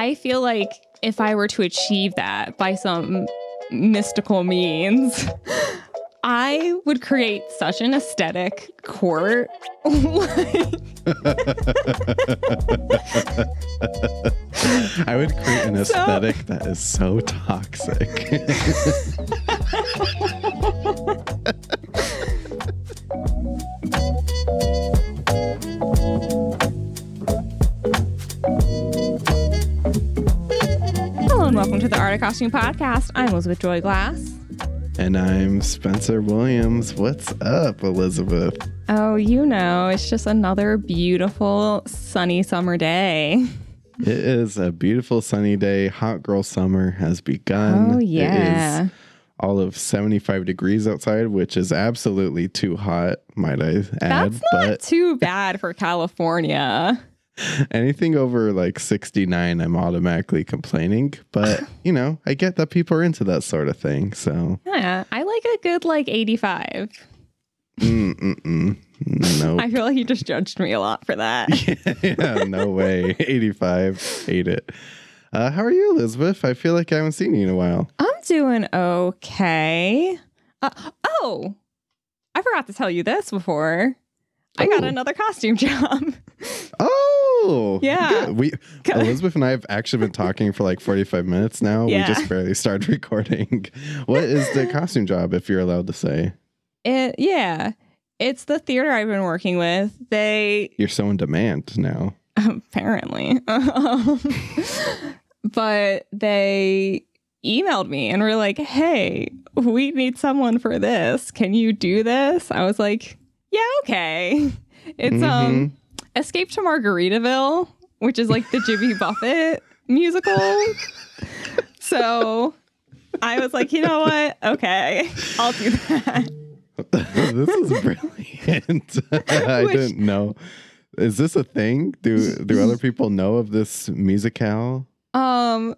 I feel like if I were to achieve that by some mystical means, I would create such an aesthetic court. I would create an aesthetic that is so toxic. Hello and welcome to the Art of Costume Podcast. I'm Elizabeth Joy Glass. And I'm Spencer Williams. What's up, Elizabeth? Oh, you know, it's just another beautiful sunny summer day. It is a beautiful sunny day. Hot girl summer has begun. Oh, yeah. It is all of 75 degrees outside, which is absolutely too hot, might I add. That's not too bad for California. Anything over like 69, I'm automatically complaining. But, you know, I get that people are into that sort of thing. So, yeah, I like a good like 85. No. I feel like you just judged me a lot for that. Yeah, no way. 85. Hate it. How are you, Elizabeth? I feel like I haven't seen you in a while. I'm doing okay. Oh, I forgot to tell you this before. I got another costume job. Oh, yeah. Elizabeth and I have actually been talking for like 45 minutes now. Yeah. We just barely started recording. What is the costume job, if you're allowed to say? It's the theater I've been working with. You're so in demand now. Apparently. But they emailed me and were like, hey, we need someone for this. Can you do this? I was like, yeah, okay. It's Escape to Margaritaville, which is like the Jimmy Buffett musical. So I was like, you know what? Okay, I'll do that. This is brilliant. I didn't know. Is this a thing? Do other people know of this musicale? I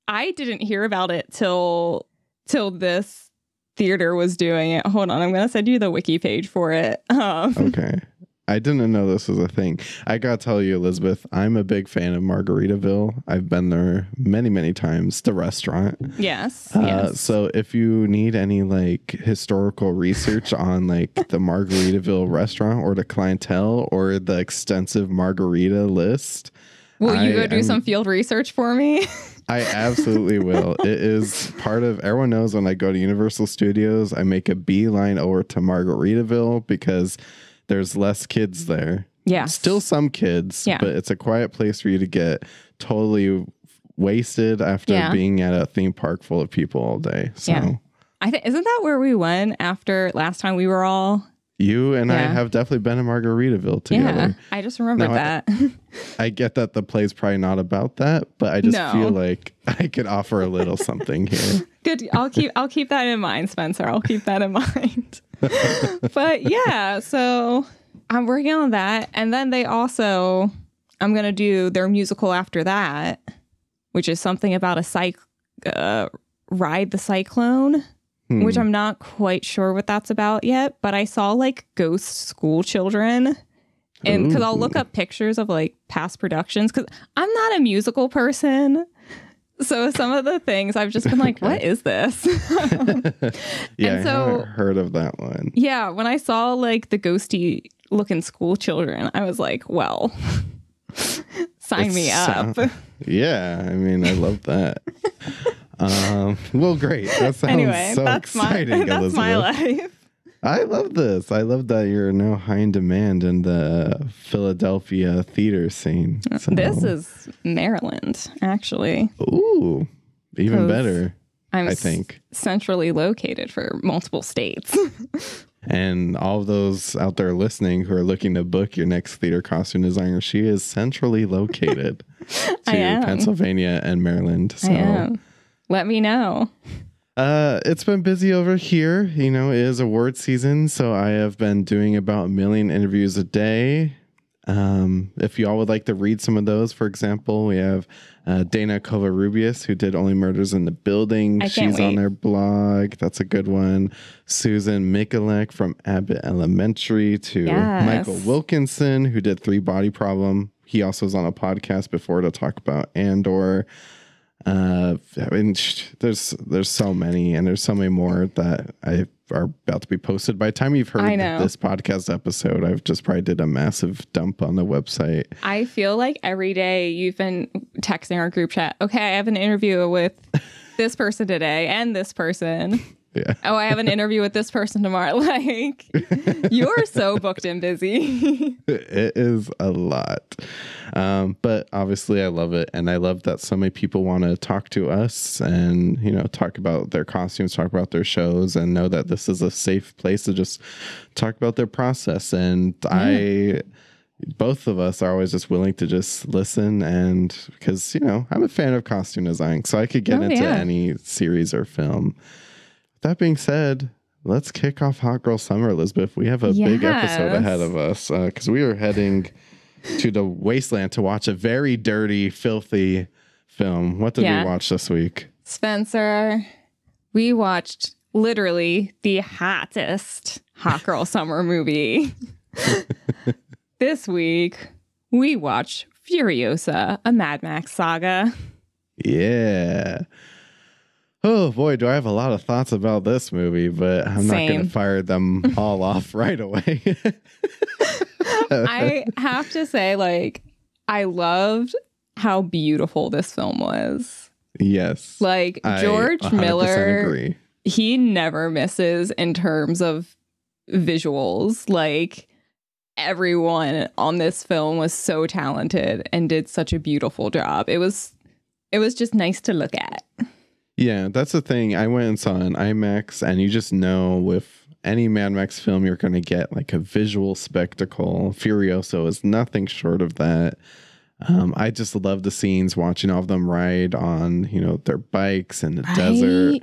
didn't hear about it till this theater was doing it. Hold on, I'm gonna send you the wiki page for it. Okay. I didn't know this was a thing. I gotta tell you, Elizabeth, I'm a big fan of Margaritaville. I've been there many, many times. The restaurant. Yes. So if you need any like historical research on like the Margaritaville restaurant or the clientele or the extensive margarita list, will you go do some field research for me? I absolutely will. It is part of, everyone knows when I go to Universal Studios, I make a beeline over to Margaritaville because there's less kids there. Yeah. Still some kids, but it's a quiet place for you to get totally wasted after being at a theme park full of people all day. So I think, isn't that where we went after last time we were all... You and I have definitely been in Margaritaville together. Yeah, I just remembered that. I get that the play's probably not about that, but I just feel like I could offer a little something here. Good. I'll keep that in mind, Spencer. I'll keep that in mind. But yeah, so I'm working on that. And then I'm going to do their musical after that, which is something about a ride the cyclone. Which I'm not quite sure what that's about yet, but I saw like ghost school children, and because I'll look up pictures of like past productions, because I'm not a musical person, so some of the things I've just been like, what is this? Yeah, and so, I haven't heard of that one. Yeah, when I saw like the ghosty looking school children, I was like, well, sign me up. Yeah, I mean, I love that. Well, great. That sounds so exciting, that's Elizabeth. My life. I love this. I love that you're now high in demand in the Philadelphia theater scene. So. This is Maryland, actually. Ooh, even better. I think centrally located for multiple states. And all of those out there listening who are looking to book your next theater costume designer, she is centrally located to Pennsylvania and Maryland. So. I am. Let me know. It's been busy over here. You know, it is award season, so I have been doing about 1 million interviews a day. If y'all would like to read some of those, for example, we have Dana Covarrubias, who did Only Murders in the Building. She's on their blog. That's a good one. Susan Mikulek from Abbott Elementary to Michael Wilkinson, who did Three Body Problem. he also was on a podcast before to talk about Andor. I mean, there's so many, and there's so many more that are about to be posted. By the time you've heard this podcast episode, I've just probably did a massive dump on the website. I feel like every day you've been texting our group chat. Okay, I have an interview with this person today and this person. Yeah. Oh, I have an interview with this person tomorrow. Like, you're so booked and busy. It is a lot. But obviously I love it. And I love that so many people want to talk to us and, you know, talk about their costumes, talk about their shows, and know that this is a safe place to just talk about their process. And both of us are always just willing to just listen. And because, you know, I'm a fan of costume design, so I could get into any series or film. That being said, let's kick off Hot Girl Summer, Elizabeth. We have a big episode ahead of us because we are heading to the wasteland to watch a very dirty, filthy film. What did we watch this week? Spencer, we watched literally the hottest Hot Girl Summer movie. This week, we watched Furiosa, a Mad Max Saga. Yeah. Oh boy, do I have a lot of thoughts about this movie, but I'm not going to fire them all off right away. I have to say, like, I loved how beautiful this film was. Yes. Like, George Miller, agree. He never misses in terms of visuals. Like, everyone on this film was so talented and did such a beautiful job. It was just nice to look at. Yeah, that's the thing. I went and saw an IMAX, and you just know with any Mad Max film, you're going to get like a visual spectacle. Furiosa is nothing short of that. I just love the scenes, watching all of them ride on, you know, their bikes in the desert.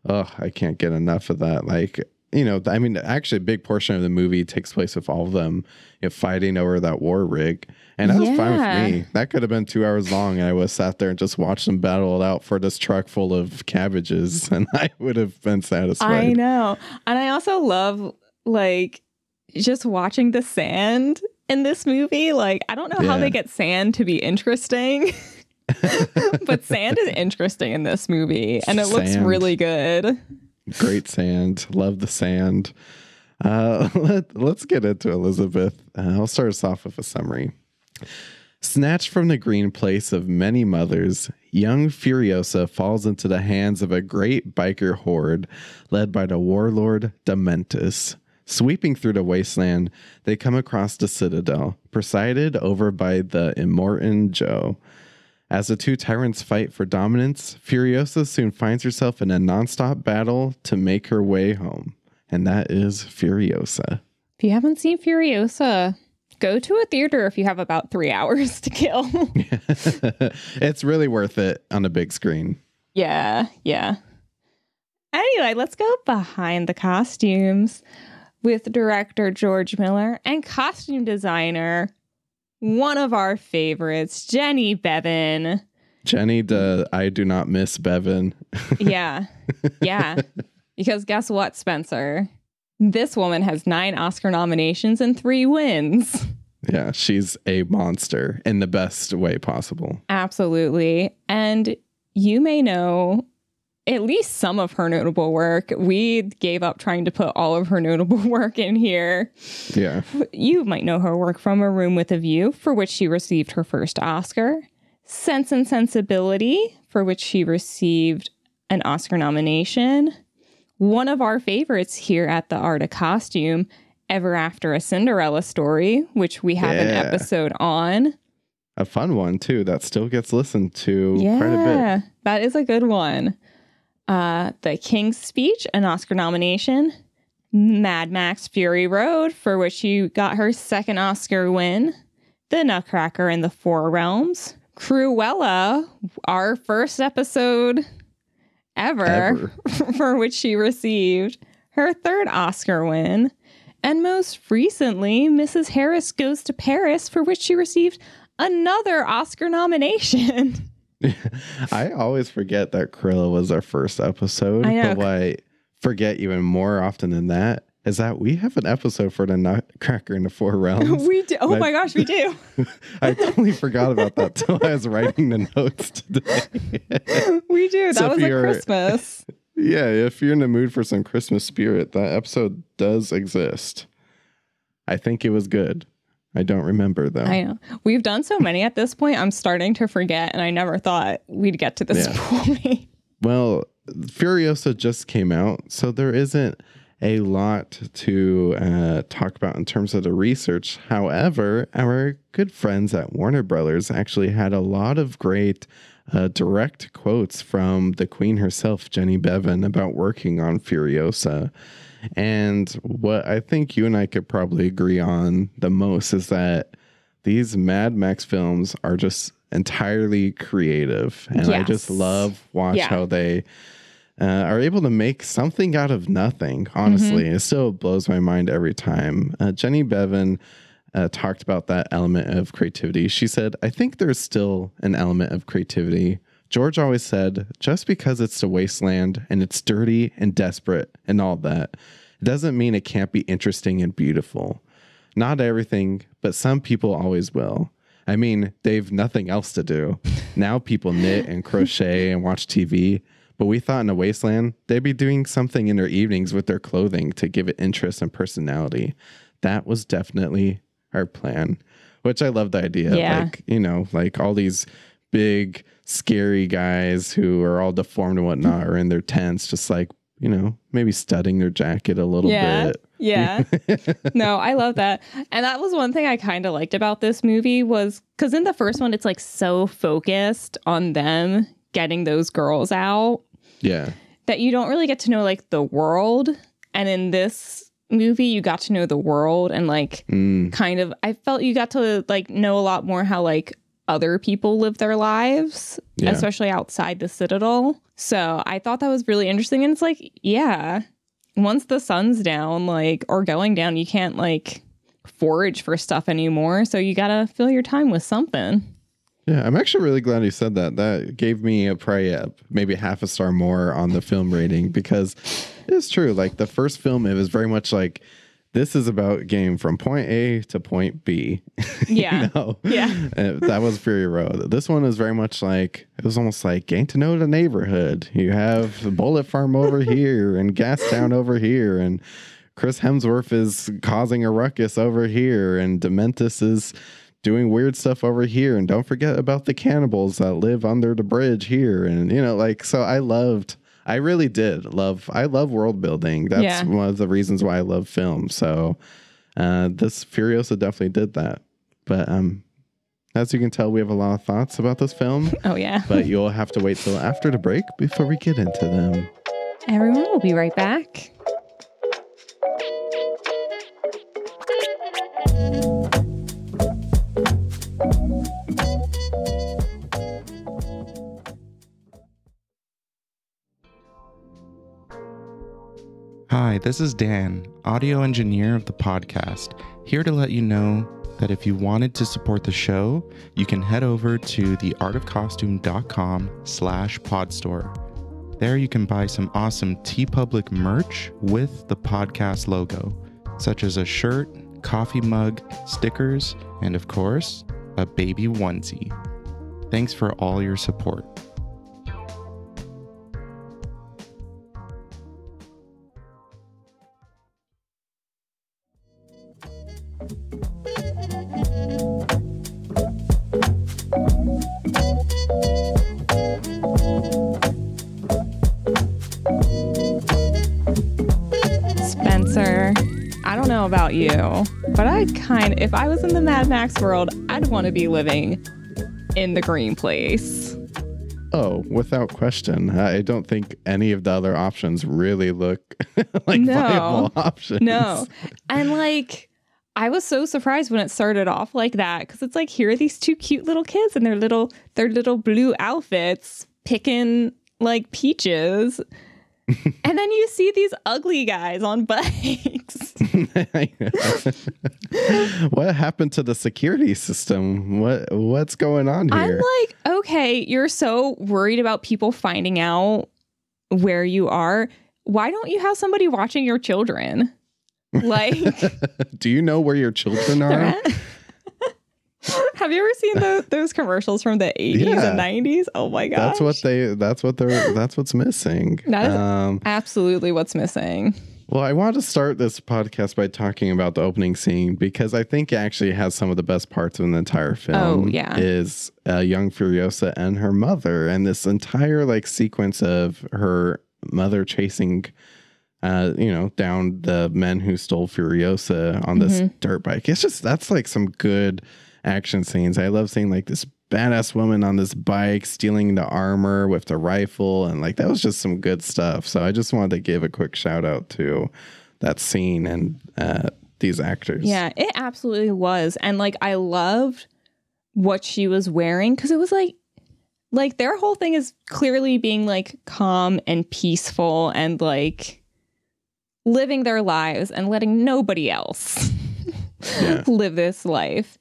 Oh, I can't get enough of that. Like, you know, I mean, actually, a big portion of the movie takes place with all of them, you know, fighting over that war rig. And that was fine with me. That could have been 2 hours long, and I would have sat there and just watched them battle it out for this truck full of cabbages, and I would have been satisfied. I know. And I also love, like, just watching the sand in this movie. Like, I don't know how they get sand to be interesting, but sand is interesting in this movie, and it looks really good. Great sand. Love the sand. Let's get into Elizabeth. I'll start us off with a summary. Snatched from the green place of many mothers, young Furiosa falls into the hands of a great biker horde led by the warlord Dementus. Sweeping through the wasteland, they come across the citadel, presided over by the Immortan Joe. As the two tyrants fight for dominance, Furiosa soon finds herself in a nonstop battle to make her way home. And that is Furiosa. If you haven't seen Furiosa, go to a theater if you have about 3 hours to kill. It's really worth it on a big screen. Yeah. Anyway, let's go behind the costumes with director George Miller and costume designer, one of our favorites, Jenny Beavan. Jenny, the I do not miss Beavan. Yeah. Because guess what, Spencer? This woman has 9 Oscar nominations and 3 wins. Yeah, she's a monster in the best way possible. Absolutely. And you may know at least some of her notable work. We gave up trying to put all of her notable work in here. Yeah. You might know her work from A Room with a View, for which she received her first Oscar. Sense and Sensibility, for which she received an Oscar nomination. One of our favorites here at the Art of Costume, Ever After a Cinderella Story, which we have an episode on. A fun one, too, that still gets listened to quite a bit. That is a good one. The King's Speech, an Oscar nomination. Mad Max Fury Road, for which she got her second Oscar win. The Nutcracker in the Four Realms. Cruella, our first episode ever. For which she received her third Oscar win. And most recently, Mrs. Harris Goes to Paris, for which she received another Oscar nomination. I always forget that Cruella was our first episode. I know. But what I forget even more often than that is that we have an episode for the Nutcracker in the Four Realms. We do. Oh my gosh, we do. I totally forgot about that till I was writing the notes today. We do. That was like Christmas. Yeah, if you're in the mood for some Christmas spirit, that episode does exist. I think it was good. I don't remember, though. I know. We've done so many at this point, I'm starting to forget, and I never thought we'd get to this point. Well, Furiosa just came out, so there isn't a lot to talk about in terms of the research. However, our good friends at Warner Brothers actually had a lot of great direct quotes from the Queen herself, Jenny Beavan, about working on Furiosa. And what I think you and I could probably agree on the most is that these Mad Max films are just entirely creative. And I just love how they are able to make something out of nothing. Honestly, it still blows my mind every time. Jenny Beavan talked about that element of creativity. She said, I think there's still an element of creativity. George always said, just because it's the wasteland and it's dirty and desperate and all that, it doesn't mean it can't be interesting and beautiful. Not everything, but some people always will. I mean, they've nothing else to do. Now people knit and crochet and watch TV. But we thought in a wasteland, they'd be doing something in their evenings with their clothing to give it interest and personality. That was definitely our plan, which I love the idea. Yeah. Like all these big, scary guys who are all deformed and whatnot are in their tents, just like, maybe studding their jacket a little bit. Yeah. No, I love that. And that was one thing I kind of liked about this movie was because in the first one, it's like so focused on them getting those girls out. Yeah. That you don't really get to know like the world. And in this movie, you got to know the world and like kind of, I felt you got to like know a lot more how like other people live their lives, especially outside the Citadel. So I thought that was really interesting. And it's like, once the sun's down, like, or going down, you can't like forage for stuff anymore. So you got to fill your time with something. Yeah, I'm actually really glad you said that. That gave me maybe half a star more on the film rating because it's true. Like the first film, it was very much like, this is about getting from point A to point B. Yeah. That was Fury Road. This one is very much like, it was almost like getting to know the neighborhood. You have the Bullet Farm over here and Gastown over here. And Chris Hemsworth is causing a ruckus over here. And Dementus is doing weird stuff over here. And don't forget about the cannibals that live under the bridge here. And, so I really did love world building. That's one of the reasons why I love film. So this Furiosa definitely did that. But as you can tell, we have a lot of thoughts about this film. Oh, yeah. But you'll have to wait till after the break before we get into them. Everyone will be right back. Hi, this is Dan, audio engineer of the podcast, here to let you know that if you wanted to support the show, you can head over to theartofcostume.com/podstore. There you can buy some awesome TeePublic merch with the podcast logo, such as a shirt, coffee mug, stickers, and of course, a baby onesie. Thanks for all your support. I don't know about you, but if I was in the Mad Max world, I'd want to be living in the green place. Oh, without question. I don't think any of the other options really look like viable options. No. And like, I was so surprised when it started off like that because it's like, here are these two cute little kids in their little blue outfits picking like peaches. And then you see these ugly guys on bikes. What happened to the security system? What's going on here? I'm like, okay, you're so worried about people finding out where you are. Why don't you have somebody watching your children? Like, do you know where your children are? Have you ever seen those commercials from the 80s and 90s? Oh my gosh. That's what's missing. That is absolutely what's missing. Well, I want to start this podcast by talking about the opening scene because I think it actually has some of the best parts of the entire film. Oh, yeah. Is young Furiosa and her mother, and this entire like sequence of her mother chasing down the men who stole Furiosa on this dirt bike. It's just, that's like some good action scenes. I love seeing like this badass woman on this bike stealing the armor with the rifle, and like that was just some good stuff. So I just wanted to give a quick shout out to that scene and these actors. Yeah, it absolutely was. And like I loved what she was wearing because it was like their whole thing is clearly being like calm and peaceful and like living their lives and letting nobody else live this life.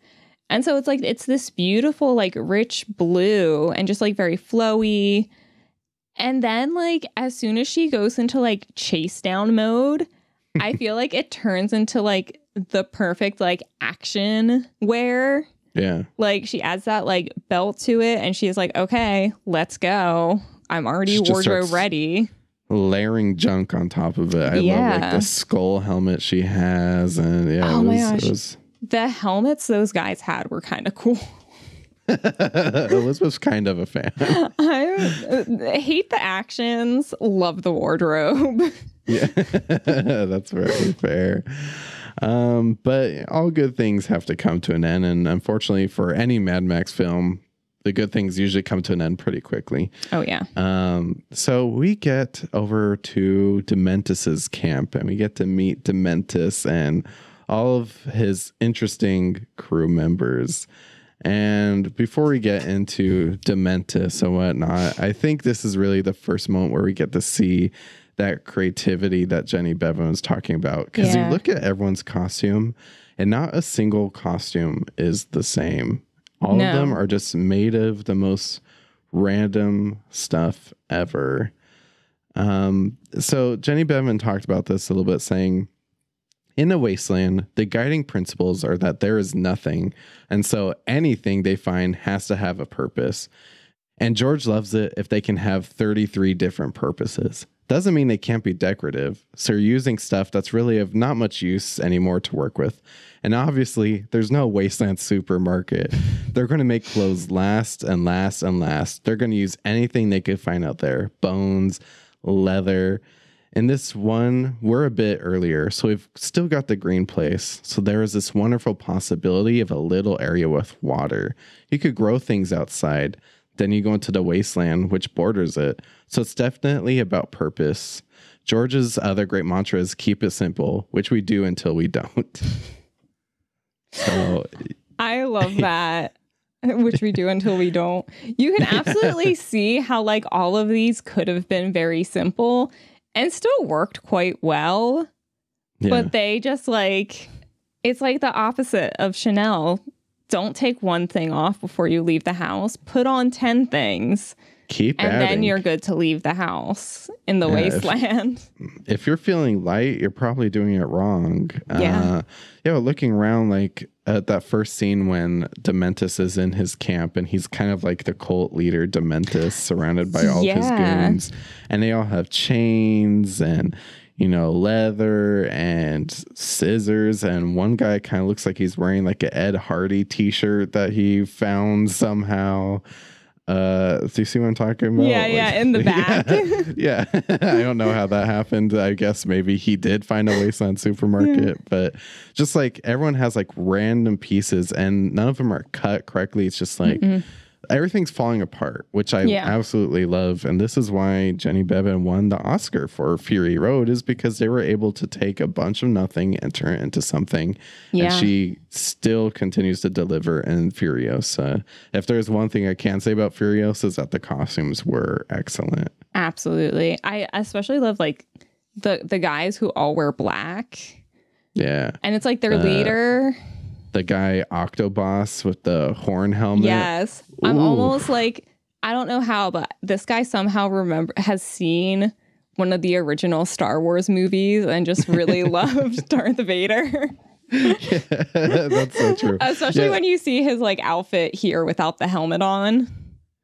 And so it's like, it's this beautiful, like rich blue and just like very flowy. And then like, as soon as she goes into like chase down mode, I feel like it turns into like the perfect like action wear. Yeah. Like she adds that like belt to it and she's like, okay, let's go. I'm already wardrobe ready. Layering junk on top of it. I love like the skull helmet she has. And it was the helmets those guys had were kind of cool. Elizabeth's kind of a fan. I hate the actions, love the wardrobe. Yeah, that's very fair. But all good things have to come to an end. And unfortunately for any Mad Max film, the good things usually come to an end pretty quickly. Oh, yeah. So we get over to Dementus's camp and we get to meet Dementus and all of his interesting crew members. And before we get into Dementus and whatnot, I think this is really the first moment where we get to see that creativity that Jenny Beavan was talking about. Because you look at everyone's costume and not a single costume is the same. All of them are just made of the most random stuff ever. So Jenny Beavan talked about this a little bit, saying, in a wasteland, the guiding principles are that there is nothing, and so anything they find has to have a purpose. And George loves it if they can have 33 different purposes. Doesn't mean they can't be decorative, so you're using stuff that's really of not much use anymore to work with. And obviously, there's no wasteland supermarket. They're going to make clothes last and last and last. They're going to use anything they could find out there. Bones, leather. In this one, we're a bit earlier, so we've still got the green place. So there is this wonderful possibility of a little area with water. You could grow things outside. Then you go into the wasteland, which borders it. So it's definitely about purpose. George's other great mantra is keep it simple, which we do until we don't. So I love that. Which we do until we don't. You can absolutely see how like all of these could have been very simple and still worked quite well. Yeah. But they just like, it's like the opposite of Chanel. Don't take one thing off before you leave the house. Put on 10 things. Keep and adding. Then you're good to leave the house in the wasteland. If you're feeling light, you're probably doing it wrong. Looking around like at that first scene when Dementus is in his camp and he's kind of like the cult leader Dementus surrounded by all of his goons, and they all have chains and leather and scissors, and one guy kind of looks like he's wearing like an Ed Hardy t-shirt that he found somehow. Do you see what I'm talking about? Yeah, in the back. Yeah. I don't know how that happened. I guess maybe he did find a wasteland supermarket, but just like everyone has like random pieces and none of them are cut correctly. It's just like everything's falling apart, which I absolutely love. And this is why Jenny Beavan won the Oscar for Fury Road, is because they were able to take a bunch of nothing and turn it into something. Yeah. And she still continues to deliver in Furiosa. If there's one thing I can say about Furiosa is that the costumes were excellent. Absolutely. I especially love like the guys who all wear black. Yeah. And it's like their leader. The guy Octoboss with the horn helmet. Yes. Ooh. I'm almost like, I don't know how, but this guy somehow has seen one of the original Star Wars movies and just really loved Darth Vader. Yeah, that's so true. Especially when you see his like outfit here without the helmet on.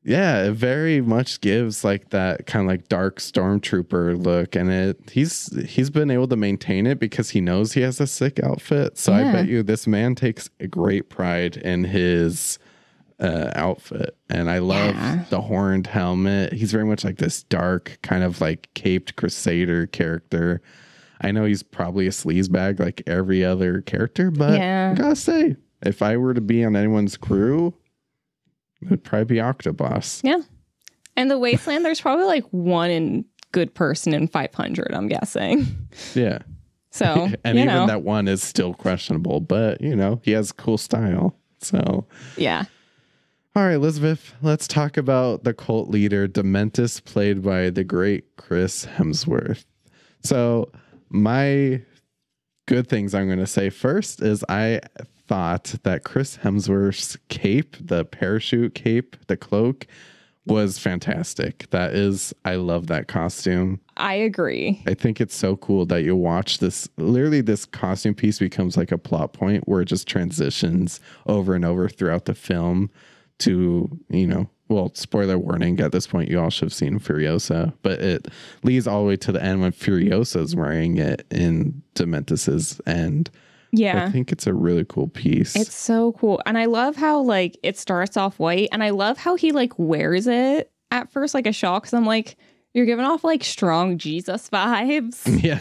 Yeah, it very much gives like that kind of like dark stormtrooper look, and he's been able to maintain it because he knows he has a sick outfit. So I bet you this man takes a great pride in his outfit, and I love the horned helmet. He's very much like this dark kind of like caped crusader character. I know he's probably a sleazebag like every other character, but I gotta say, if I were to be on anyone's crew, it would probably be Octoboss. Yeah. And the Wasteland, there's probably like one good person in 500, I'm guessing. Yeah. So, and even that one is still questionable, but he has cool style. So, yeah. All right, Elizabeth, let's talk about the cult leader, Dementus, played by the great Chris Hemsworth. So, my good things I'm going to say first is I thought that Chris Hemsworth's cape, the parachute cape, the cloak, was fantastic. I love that costume. I agree. I think it's so cool that you watch this. Literally, this costume piece becomes like a plot point where it just transitions over and over throughout the film to, well, spoiler warning, at this point, you all should have seen Furiosa, but it leads all the way to the end when Furiosa's wearing it in Dementus's end. Yeah. I think it's a really cool piece. It's so cool. And I love how like it starts off white, and I love how he like wears it at first like a shawl, because I'm like, you're giving off like strong Jesus vibes. Yeah.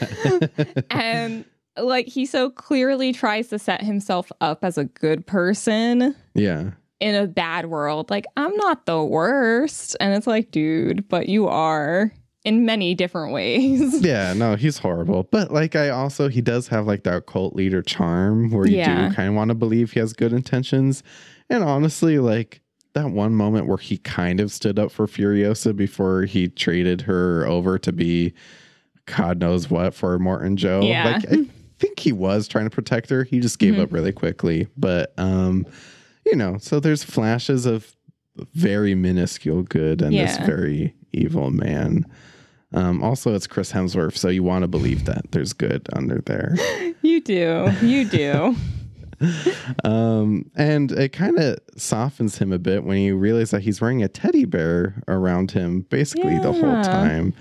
And like he so clearly tries to set himself up as a good person. Yeah. In a bad world. Like, I'm not the worst. And it's like, dude, but you are in many different ways. Yeah, no, he's horrible. But like he does have like that cult leader charm where you do kind of want to believe he has good intentions. And honestly, like that one moment where he kind of stood up for Furiosa before he traded her over to be God knows what for Immortan Joe. Yeah. Like I think he was trying to protect her. He just gave up really quickly. But so there's flashes of very minuscule good and this very evil man. Also, it's Chris Hemsworth, so you want to believe that there's good under there. You do. And it kind of softens him a bit when you realize that he's wearing a teddy bear around him basically the whole time.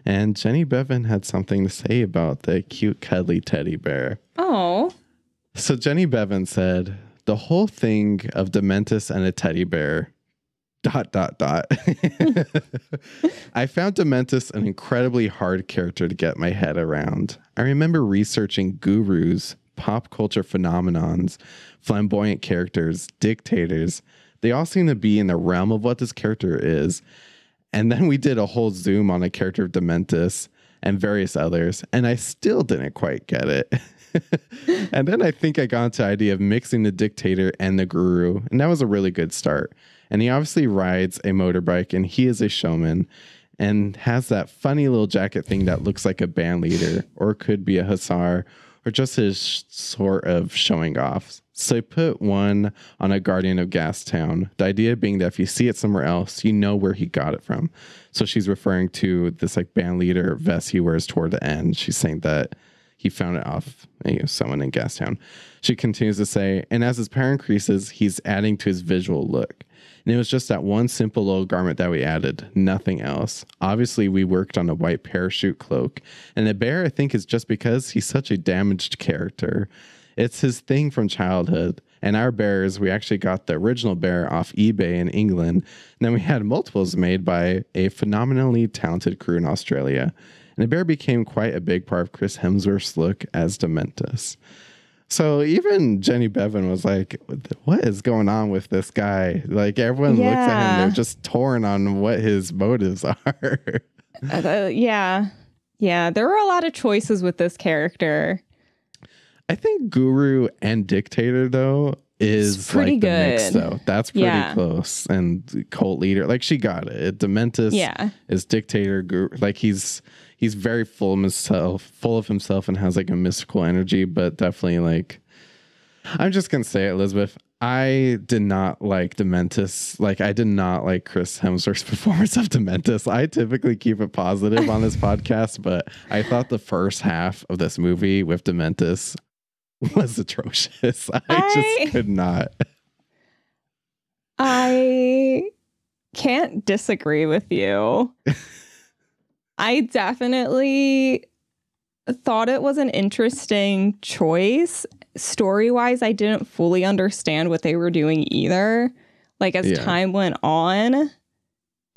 And Jenny Beavan had something to say about the cute, cuddly teddy bear. Oh. So Jenny Beavan said, "The whole thing of Dementus and a teddy bear, ... I found Dementus an incredibly hard character to get my head around. I remember researching gurus, pop culture phenomenons, flamboyant characters, dictators. They all seem to be in the realm of what this character is. And then we did a whole zoom on a character of Dementus and various others, and I still didn't quite get it." And then I think I got into the idea of mixing the dictator and the guru, and that was a really good start. And he obviously rides a motorbike, and he is a showman and has that funny little jacket thing that looks like a band leader, or could be a hussar, or just his sort of showing off. So I put one on a Guardian of Gastown. The idea being that if you see it somewhere else, you know where he got it from. So she's referring to this like band leader vest he wears toward the end. She's saying that he found it off someone in Gastown. She continues to say, and as his power increases, he's adding to his visual look. And it was just that one simple little garment that we added, nothing else. Obviously, we worked on a white parachute cloak. And the bear, I think, is just because he's such a damaged character. It's his thing from childhood. And our bears, we actually got the original bear off eBay in England. And then we had multiples made by a phenomenally talented crew in Australia. And the bear became quite a big part of Chris Hemsworth's look as Dementus. So even Jenny Beavan was like, what is going on with this guy? Like everyone looks at him, they're just torn on what his motives are. Yeah. There were a lot of choices with this character. I think Guru and Dictator, though, is pretty like good. The mix, though. That's pretty close. And Cult Leader, like she got it. Dementus is Dictator. Guru, like he's very full of himself, and has like a mystical energy, but definitely like, I'm just gonna say it, Elizabeth, I did not like Dementus. Like, I did not like Chris Hemsworth's performance of Dementus. I typically keep it positive on this podcast, but I thought the first half of this movie with Dementus was atrocious. I just could not. I can't disagree with you. I definitely thought it was an interesting choice. Story-wise, I didn't fully understand what they were doing either. Like, as time went on.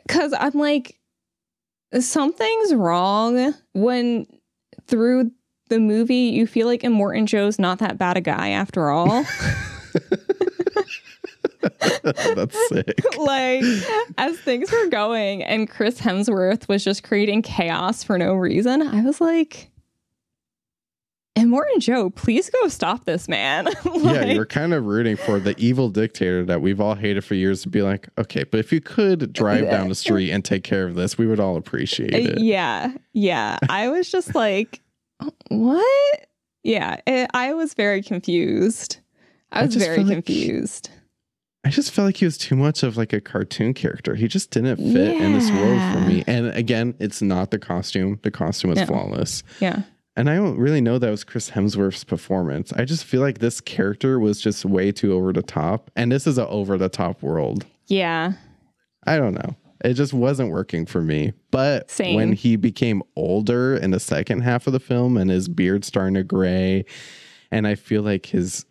Because I'm like, something's wrong when through the movie you feel like Immortan Joe's not that bad a guy after all. That's sick. Like, as things were going and Chris Hemsworth was just creating chaos for no reason, I was like, Immortan Joe, please go stop this man. Yeah, you're kind of rooting for the evil dictator that we've all hated for years to be like, okay, but if you could drive down the street and take care of this, we would all appreciate it. Yeah. I was just like, what? Yeah, I was very confused. I was very confused. I just felt like he was too much of like a cartoon character. He just didn't fit in this world for me. And again, it's not the costume. The costume was flawless. Yeah. And I don't really know that was Chris Hemsworth's performance. I just feel like this character was just way too over the top. And this is an over the top world. Yeah. I don't know. It just wasn't working for me. But when he became older in the second half of the film and his beard starting to gray, and I feel like his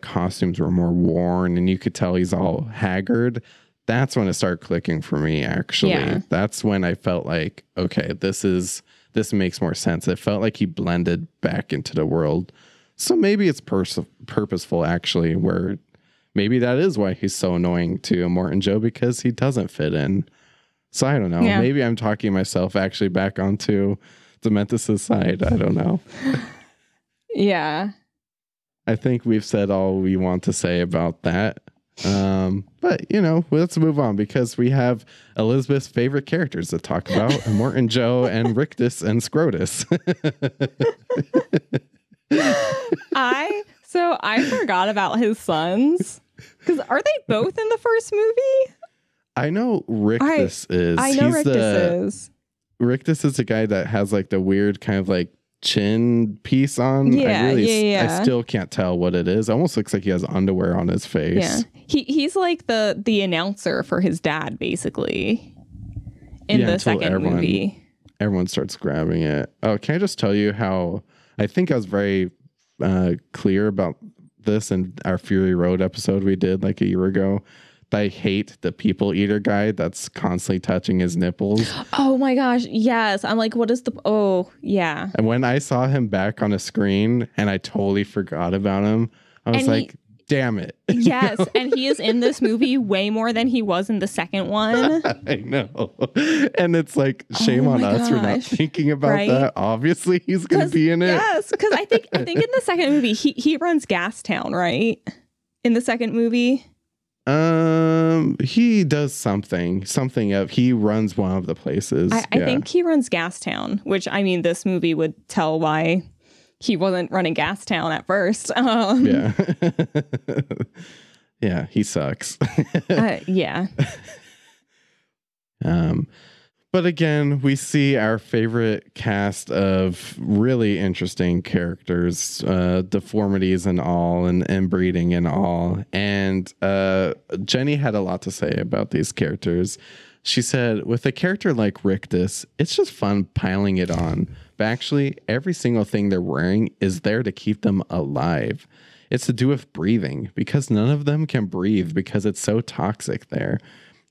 costumes were more worn and you could tell he's all haggard, that's when it started clicking for me, actually. Yeah. That's when I felt like, okay, this makes more sense. It felt like he blended back into the world. So maybe it's purposeful, actually, where maybe that is why he's so annoying to Immortan Joe, because he doesn't fit in. So I don't know. Yeah. Maybe I'm talking myself actually back onto Dementus' side. I don't know. Yeah. I think we've said all we want to say about that. But, let's move on, because we have Elizabeth's favorite characters to talk about, Immortan Joe and Rictus and Scrotus. I forgot about his sons, because are they both in the first movie? I know Rictus is. I know Rictus is. Rictus is the guy that has like the weird kind of like chin piece on. I still can't tell what it is. It almost looks like he has underwear on his face. Yeah. He's like the announcer for his dad, basically, in the second movie. Everyone starts grabbing it. Oh, can I just tell you how I think I was very clear about this in our Fury Road episode we did like a year ago. I hate the people eater guy that's constantly touching his nipples. Oh my gosh, yes. I'm like, what is the... Oh, yeah. And when I saw him back on a screen and I totally forgot about him, I was like, damn it. Yes, and he is in this movie way more than he was in the second one. I know. And it's like, shame on us for not thinking about that. Obviously, he's going to be in it. Yes, because I think in the second movie, he runs Gastown, right? In the second movie? He does something of, he runs one of the places. I think he runs Gastown, which, I mean, this movie would tell why he wasn't running Gastown at first. Yeah. Yeah, he sucks. Yeah. But again, we see our favorite cast of really interesting characters, deformities and all, and breeding and all. And Jenny had a lot to say about these characters. She said, with a character like Rictus, it's just fun piling it on. But actually, every single thing they're wearing is there to keep them alive. It's to do with breathing, because none of them can breathe because it's so toxic there.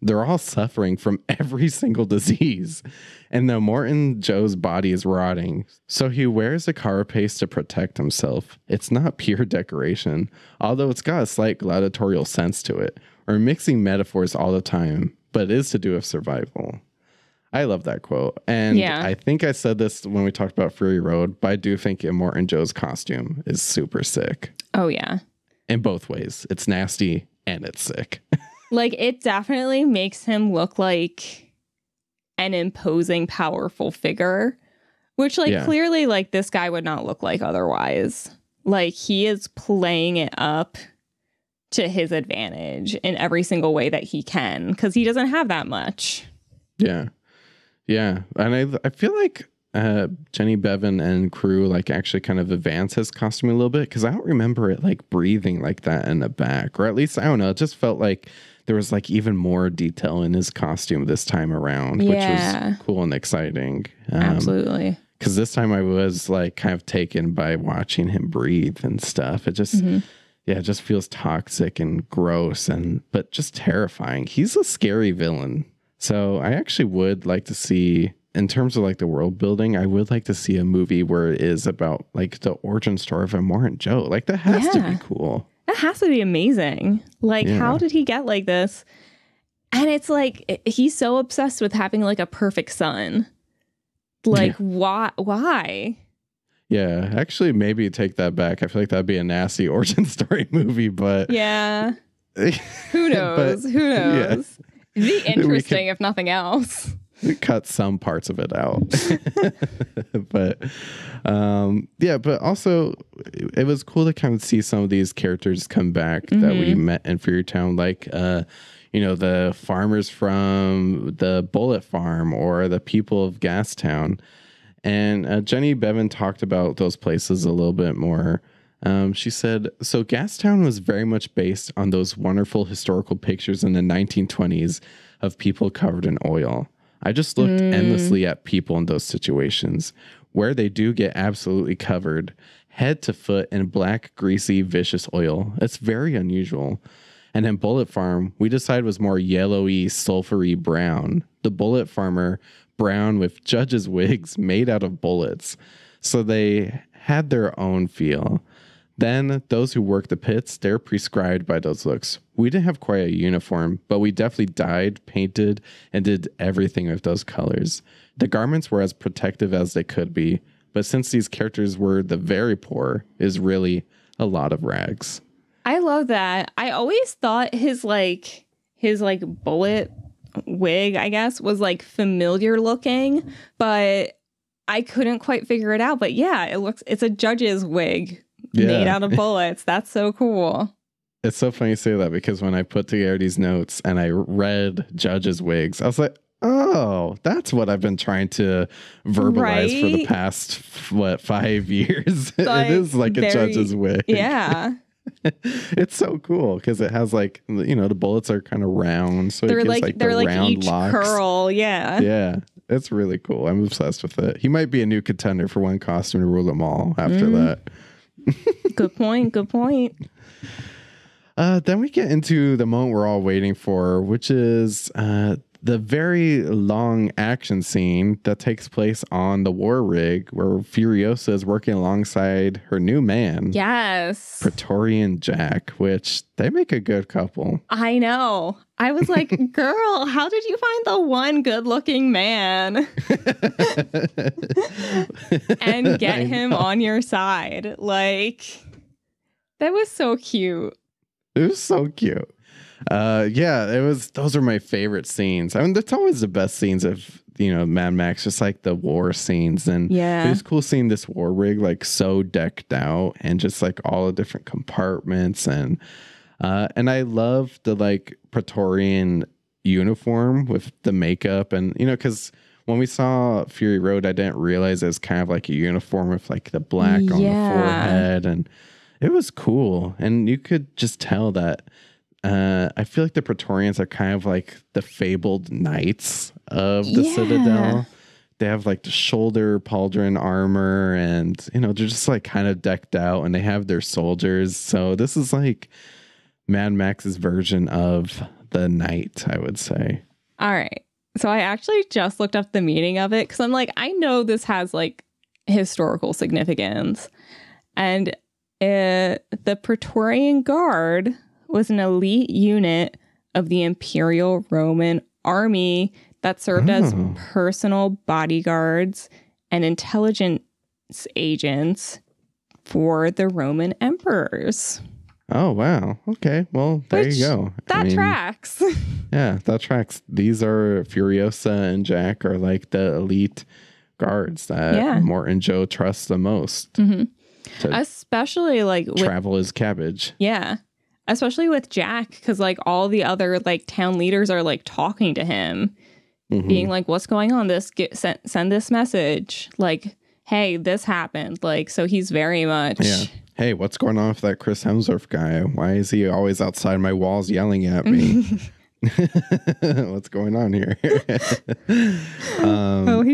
They're all suffering from every single disease. And though Immortan Joe's body is rotting, so he wears a carapace to protect himself. It's not pure decoration, although it's got a slight gladiatorial sense to it. We're mixing metaphors all the time, but it is to do with survival. I love that quote. And I think I said this when we talked about Fury Road, but I do think Immortan Joe's costume is super sick. Oh, yeah. In both ways. It's nasty and it's sick. Like, it definitely makes him look like an imposing, powerful figure, which, like, clearly, like, this guy would not look like otherwise. Like, he is playing it up to his advantage in every single way that he can, because he doesn't have that much. Yeah. Yeah. And I feel like Jenny Beavan and crew like actually kind of advance his costume a little bit, because I don't remember it like breathing like that in the back, or at least I don't know, it just felt like there was like even more detail in his costume this time around, which was cool and exciting. Absolutely. Because this time I was like kind of taken by watching him breathe and stuff. It just it just feels toxic and gross, but just terrifying. He's a scary villain. So I actually would like to see, in terms of like the world building, I would like to see a movie where it is about like the origin story of Immortan Joe. Like that has to be cool. That has to be amazing. Like, how did he get like this? And it's like, he's so obsessed with having like a perfect son. Like, why? Yeah, actually, maybe take that back. I feel like that'd be a nasty origin story movie, but yeah, who knows? Who knows? It'd be interesting if nothing else. We cut some parts of it out, but but also it was cool to kind of see some of these characters come back that we met in Furiosa, like the farmers from the Bullet Farm or the people of Gastown. And Jenny Beavan talked about those places a little bit more. She said, so Gastown was very much based on those wonderful historical pictures in the 1920s of people covered in oil. I just looked endlessly at people in those situations where they do get absolutely covered head to foot in black, greasy, vicious oil. It's very unusual. And in Bullet Farm, we decided was more yellowy, sulfury brown. The Bullet Farmer, brown with judges' wigs made out of bullets. So they had their own feel. Then those who work the pits, they're prescribed by those looks. We didn't have quite a uniform, but we definitely dyed, painted, and did everything with those colors. The garments were as protective as they could be, but since these characters were the very poor, is really a lot of rags. I love that. I always thought his bullet wig, I guess, was like familiar looking, but I couldn't quite figure it out. But yeah, it's a judge's wig made out of bullets. That's so cool. It's so funny you say that, because when I put together these notes and I read judges' wigs, I was like, oh, that's what I've been trying to verbalize for the past 5 years. It is like a judge's wig. Yeah. It's so cool because it has like, the bullets are kind of round, so they're it gives they're the like round each locks. curl. Yeah, it's really cool. I'm obsessed with it. He might be a new contender for one costume to rule them all after that. Good point. Then we get into the moment we're all waiting for, which is the very long action scene that takes place on the war rig where Furiosa is working alongside her new man. Yes. Praetorian Jack, which they make a good couple. I know. I was like, girl, how did you find the one good looking man and get him on your side? Like, that was so cute. It was so cute. Those are my favorite scenes. I mean, that's always the best scenes of, Mad Max, just like the war scenes. And it was cool seeing this war rig like so decked out and just like all the different compartments. And I love the like Praetorian uniform with the makeup. And, because when we saw Fury Road, I didn't realize it was kind of like a uniform with like the black on the forehead. And it was cool. And you could just tell that I feel like the Praetorians are kind of like the fabled knights of the Citadel. They have like the shoulder pauldron armor and, they're just like kind of decked out and they have their soldiers. So this is like Mad Max's version of the knight, I would say. All right. So I actually just looked up the meaning of it because I'm like, I know this has like historical significance. And the Praetorian Guard was an elite unit of the Imperial Roman Army that served as personal bodyguards and intelligence agents for the Roman emperors. Oh, wow. Okay. Well, there you go. That tracks. Yeah, that tracks. These are Furiosa and Jack are like the elite guards that Immortan Joe trusts the most. Especially like travel is cabbage. Yeah. especially with Jack, because like all the other like town leaders are like talking to him, being like, what's going on? Send this message. Like, hey, this happened. Like, so he's very much. Yeah. Hey, what's going on with that Chris Hemsworth guy? Why is he always outside my walls yelling at me? What's going on here? He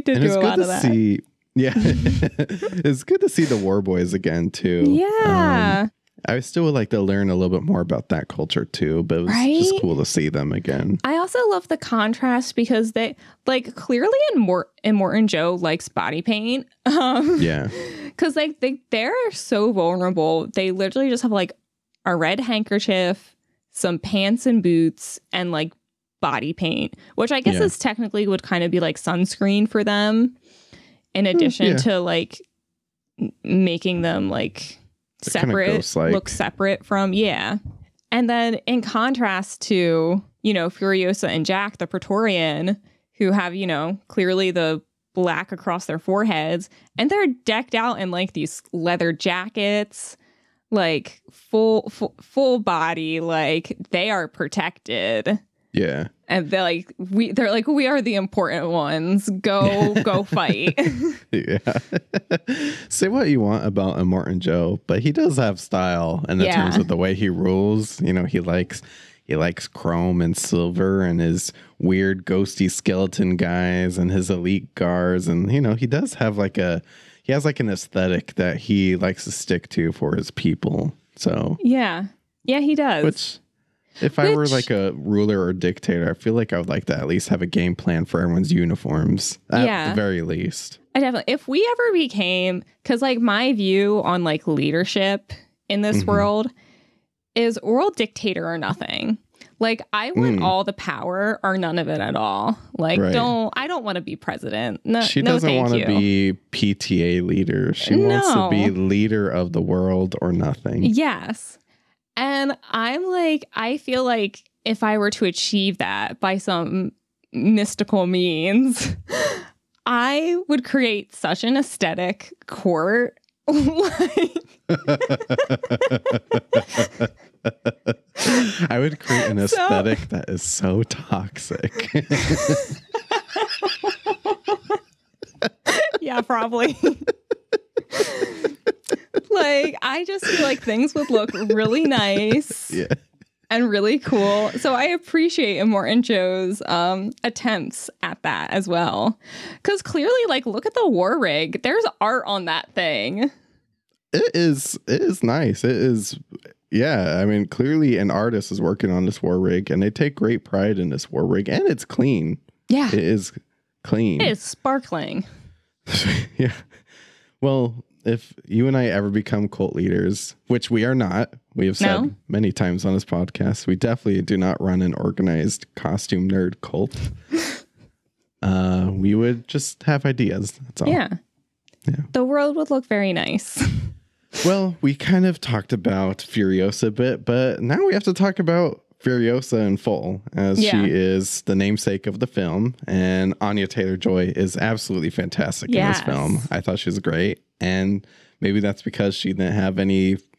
did do a lot of that. Yeah. It's good to see the War Boys again, too. Yeah. I still would like to learn a little bit more about that culture, too. But it was just cool to see them again. I also love the contrast because they, like, clearly Immortan Joe likes body paint. Yeah. Because, like, they're so vulnerable. They literally just have, like, a red handkerchief, some pants and boots, and, like, body paint, which I guess is technically would kind of be, like, sunscreen for them. In addition to, like, making them, like, separate, look separate from, And then in contrast to, you know, Furiosa and Jack, the Praetorian, who have, you know, clearly the black across their foreheads, and they're decked out in like these leather jackets, like full body, like they are protected. Yeah. And they're like, we are the important ones. Go fight. Yeah. Say what you want about Immortan Joe, but he does have style in the terms of the way he rules. You know, he likes chrome and silver and his weird ghosty skeleton guys and his elite guards. And, you know, he does have he has like an aesthetic that he likes to stick to for his people. So yeah, he does. Which, if I were like a ruler or dictator, I feel like I would like to at least have a game plan for everyone's uniforms. At the very least. I definitely, if we ever became, because like my view on like leadership in this world is world dictator or nothing. Like I want all the power or none of it at all. Like I don't want to be president. No, she doesn't want to be PTA leader. She wants to be leader of the world or nothing. Yes. And I'm like, I feel like if I were to achieve that by some mystical means, I would create such an aesthetic court. I would create an aesthetic that is so toxic. Yeah, probably. Like, I just feel like things would look really nice and really cool. So I appreciate Immortan Joe's attempts at that as well. Because clearly, like, look at the war rig. There's art on that thing. It is nice. It is. Yeah, I mean, clearly an artist is working on this war rig, and they take great pride in this war rig, and it's clean. Yeah. It is clean. It is sparkling. Yeah. Well, if you and I ever become cult leaders, which we are not, we have said many times on this podcast, we definitely do not run an organized costume nerd cult. We would just have ideas. That's all. Yeah. The world would look very nice. Well, we kind of talked about Furiosa a bit, but now we have to talk about Furiosa in full, as she is the namesake of the film, and Anya Taylor-Joy is absolutely fantastic in this film. I thought she was great, and maybe that's because she didn't have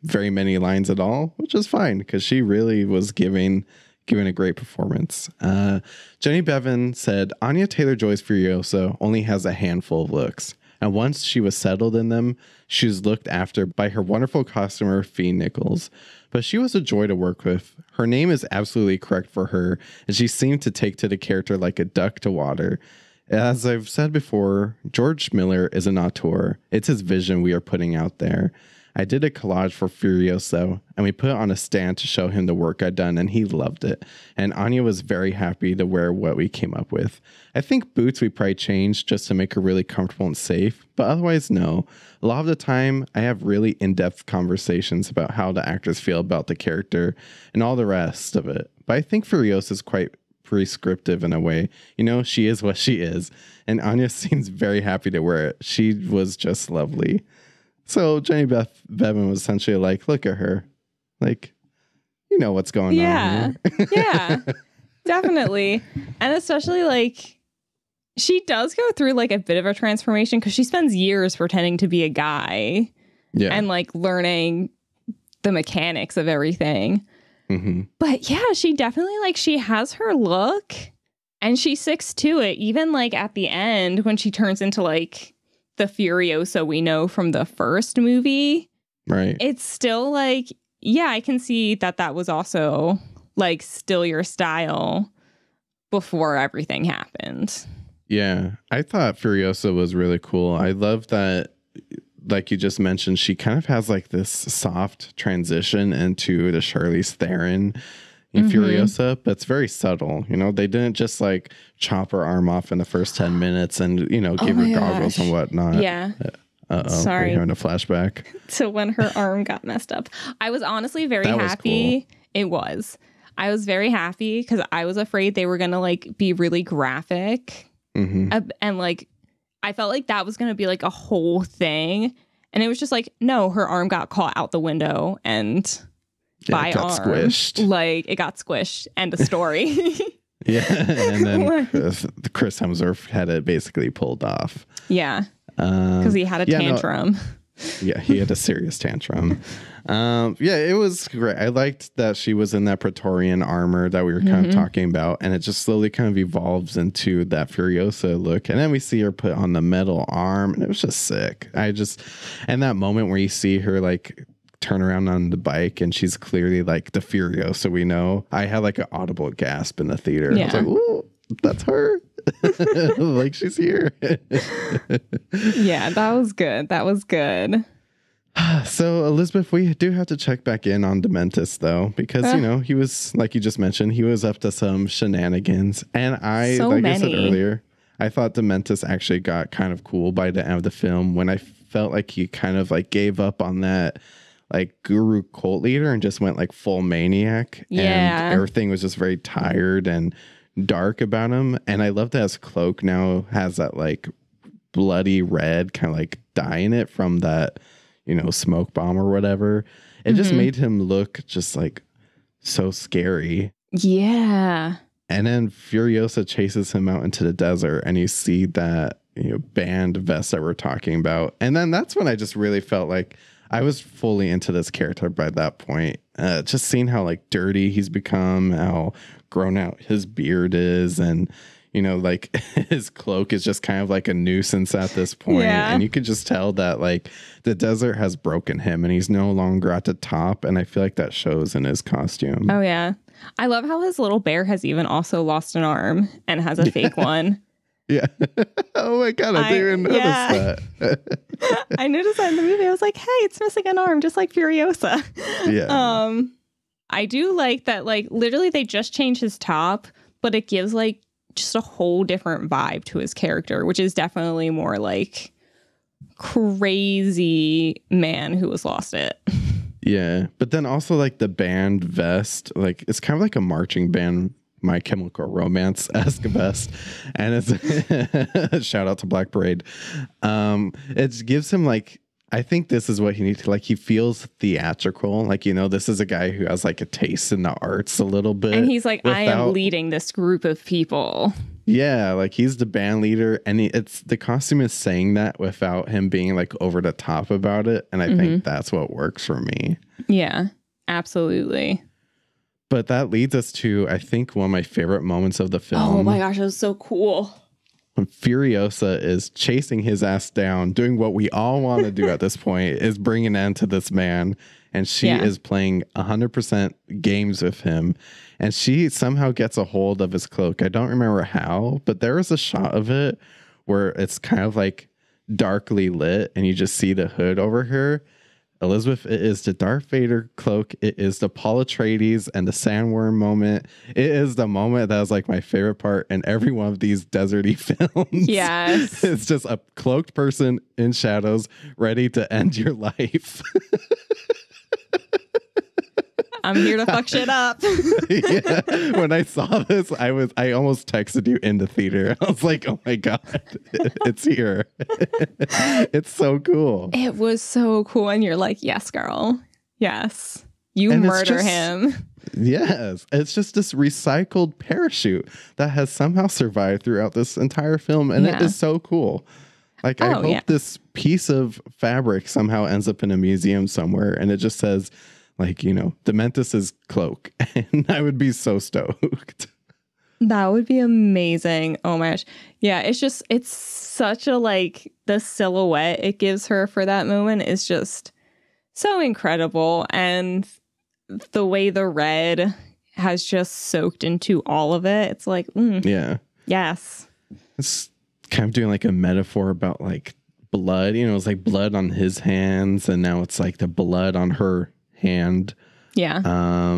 very many lines at all, which is fine, because she really was giving a great performance. Jenny Beavan said, Anya Taylor-Joy's Furiosa only has a handful of looks, and once she was settled in them, she was looked after by her wonderful costumer, Fee Nichols. But she was a joy to work with. Her name is absolutely correct for her, and she seemed to take to the character like a duck to water. As I've said before, George Miller is an auteur. It's his vision we are putting out there. I did a collage for Furiosa, and we put it on a stand to show him the work I'd done, and he loved it. And Anya was very happy to wear what we came up with. I think boots we probably changed just to make her really comfortable and safe, but otherwise, no. A lot of the time, I have really in-depth conversations about how the actors feel about the character and all the rest of it. But I think Furiosa is quite prescriptive in a way. You know, she is what she is, and Anya seems very happy to wear it. She was just lovely. So Jenny Beavan was essentially like, look at her. Like, you know what's going on here. Yeah, definitely. And especially like, she does go through like a bit of a transformation because she spends years pretending to be a guy and like learning the mechanics of everything. But yeah, she definitely like she has her look and she sticks to it. Even like at the end when she turns into like the Furiosa we know from the first movie. Right. It's still like, yeah, I can see that was also like still your style before everything happened. Yeah. I thought Furiosa was really cool. I love that, like you just mentioned, she kind of has like this soft transition into the Charlize Theron in Furiosa, but it's very subtle. You know, they didn't just like chop her arm off in the first 10 minutes and, you know, give her goggles and whatnot. Yeah. Sorry. We're having a flashback. So when her arm got messed up, I was honestly very happy. Cool. It was. I was very happy because I was afraid they were going to like be really graphic. And like, I felt like that was going to be like a whole thing. And it was just like, no, her arm got caught out the window and by arm, squished. Like it got squished. End of story. Yeah. And then Chris Hemsworth had it basically pulled off. Yeah. Because he had a tantrum. Yeah, he had a serious tantrum. Yeah, it was great. I liked that she was in that Praetorian armor that we were kind of talking about, and it just slowly kind of evolves into that Furiosa look. And then we see her put on the metal arm, and it was just sick. And that moment where you see her like turn around on the bike, and she's clearly like the Furiosa we know. I had like an audible gasp in the theater. Yeah. I was like, ooh, that's her. Like she's here. Yeah, that was good. That was good. So Elizabeth, we do have to check back in on Dementus though, because you know, he was, like you just mentioned, he was up to some shenanigans. And I said earlier, I thought Dementus actually got kind of cool by the end of the film when I felt like he kind of like gave up on that like guru cult leader and just went like full maniac. Yeah. And everything was just very tired and dark about him. And I love that his cloak now has that like bloody red kind of like dye in it from that, you know, smoke bomb or whatever. It just made him look just like so scary. Yeah. And then Furiosa chases him out into the desert and you see that, you know, band vest that we're talking about. And then that's when I just really felt like I was fully into this character by that point. Just seeing how like dirty he's become, how grown out his beard is, and you know, like his cloak is just kind of like a nuisance at this point. Yeah. And you could just tell that like the desert has broken him and he's no longer at the top. And I feel like that shows in his costume. Oh yeah. I love how his little bear has even also lost an arm and has a fake one. Yeah. Oh my God. I didn't even notice that. I noticed that in the movie. I was like, hey, it's missing an arm, just like Furiosa. Yeah. I do like that, like, literally they just changed his top, but it gives like just a whole different vibe to his character, which is definitely more like crazy man who has lost it. Yeah. But then also like the band vest, like it's kind of like a marching band My Chemical Romance-esque vest, and it's shout out to Black Parade. It gives him like, I think this is what he needs to, like, he feels theatrical, like, you know, this is a guy who has like a taste in the arts a little bit, and he's like, I am leading this group of people. Yeah, like he's the band leader, and it's the costume is saying that without him being like over the top about it, and I think that's what works for me. Yeah, absolutely. But that leads us to, I think, one of my favorite moments of the film. Oh my gosh, it was so cool. When Furiosa is chasing his ass down, doing what we all want to do at this point, is bringing an end to this man. And she is playing 100% games with him. And she somehow gets a hold of his cloak. I don't remember how, but there is a shot of it where it's kind of like darkly lit and you just see the hood over her. Elizabeth, it is the Darth Vader cloak. It is the Paul Atreides and the sandworm moment. It is the moment that was like my favorite part in every one of these deserty films. Yes. It's just a cloaked person in shadows ready to end your life. I'm here to fuck shit up. Yeah. When I saw this, I almost texted you in the theater. I was like, oh my God, it's here. It's so cool. It was so cool. And you're like, yes, girl. Yes. You murder him. Yes. It's just this recycled parachute that has somehow survived throughout this entire film. And it is so cool. Like, I hope this piece of fabric somehow ends up in a museum somewhere. And it just says, like, Dementus's cloak. And I would be so stoked. That would be amazing. Oh my gosh. Yeah, it's such a like the silhouette it gives her for that moment is just so incredible. And the way the red has just soaked into all of it. It's like, yeah. Yes. It's kind of doing like a metaphor about like blood. It's like blood on his hands, and now it's like the blood on her hand. Yeah.